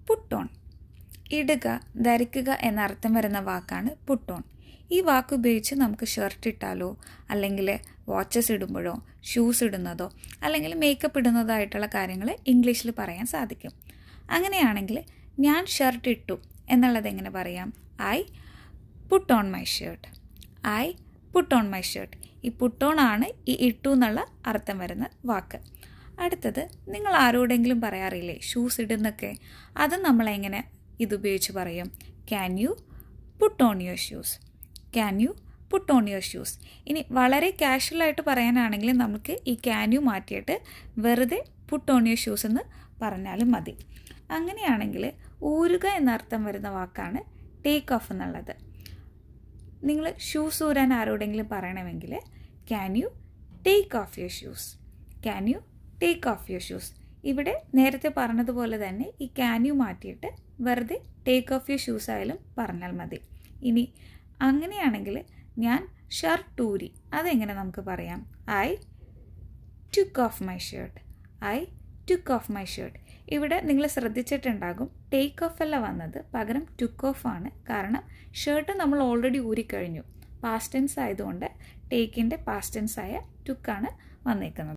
Put on. ഇടുക, ധരിക്കുക എന്നർത്ഥം വരുന്ന വാക്കാണ് പുട്ട് ഓൺ. ഈ വാക്ക് ഉപയോഗിച്ച് നമുക്ക് ഷർട്ട് ഇട്ടാലോ അല്ലെങ്കിൽ വാച്ചസ് ഇടുമ്പോഴോ ഷൂസ് ഇടുന്നതോ അല്ലെങ്കിൽ മേക്കപ്പ് ഇടുന്നതായിട്ടുള്ള കാര്യങ്ങൾ ഇംഗ്ലീഷിൽ പറയാൻ സാധിക്കും. അങ്ങനെയാണെങ്കിൽ ഞാൻ ഷർട്ട് ഇട്ടു എന്നുള്ളത് എങ്ങനെ പറയാം? I put on my shirt. I put on my shirt. ഈ പുട്ട് ഓൺ ആണ് ഈ ഇട്ടു എന്നുള്ള അർത്ഥം വരുന്ന വാക്ക്. അടുത്തത്, നിങ്ങൾ ആരോടെങ്കിലും പറയാറില്ലേ ഷൂസ് ഇടുന്നൊക്കെ? അത് നമ്മളെങ്ങനെ ഇതുപയോഗിച്ച് പറയും? Can you put on your shoes. Can you put on your shoes. ഇനി വളരെ കാഷ്വലായിട്ട് പറയാനാണെങ്കിൽ നമുക്ക് ഈ ക്യാൻ യു മാറ്റിയിട്ട് വെറുതെ പുട്ട് ഓൺ യുവർ ഷൂസ് എന്ന് പറഞ്ഞാലും മതി. അങ്ങനെയാണെങ്കിൽ ഊരുക എന്നർത്ഥം വരുന്ന വാക്കാണ് ടേക്ക് ഓഫ് എന്നുള്ളത്. നിങ്ങൾ ഷൂസ് ഊരാൻ ആരോടെങ്കിലും പറയണമെങ്കിൽ can you take off your shoes. Can you take off your shoes. ഇവിടെ നേരത്തെ പറഞ്ഞതുപോലെ തന്നെ ഈ ക്യാൻ യു മാറ്റിയിട്ട് വെറുതെ ടേക്ക് ഓഫ് യുവർ ഷൂസ് ആയാലും പറഞ്ഞാൽ മതി. ഇനി അങ്ങനെയാണെങ്കിൽ ഞാൻ ഷർട്ട് ഊരി, അതെങ്ങനെ നമുക്ക് പറയാം? I took of my shirt. I took of my shirt. ഇവിടെ നിങ്ങൾ ശ്രദ്ധിച്ചിട്ടുണ്ടാകും ടേക്ക് ഓഫ് അല്ല വന്നത്, പകരം ടുക്ക് ഓഫ് ആണ്. കാരണം ഷർട്ട് നമ്മൾ ഓൾറെഡി ഊരിക്കഴിഞ്ഞു. പാസ്റ്റ് ടെൻസ് ആയതുകൊണ്ട് ടേക്കിൻ്റെ പാസ്റ്റ് ടെൻസ് ആയ ടുക്കാണ് വന്നേക്കുന്നത്.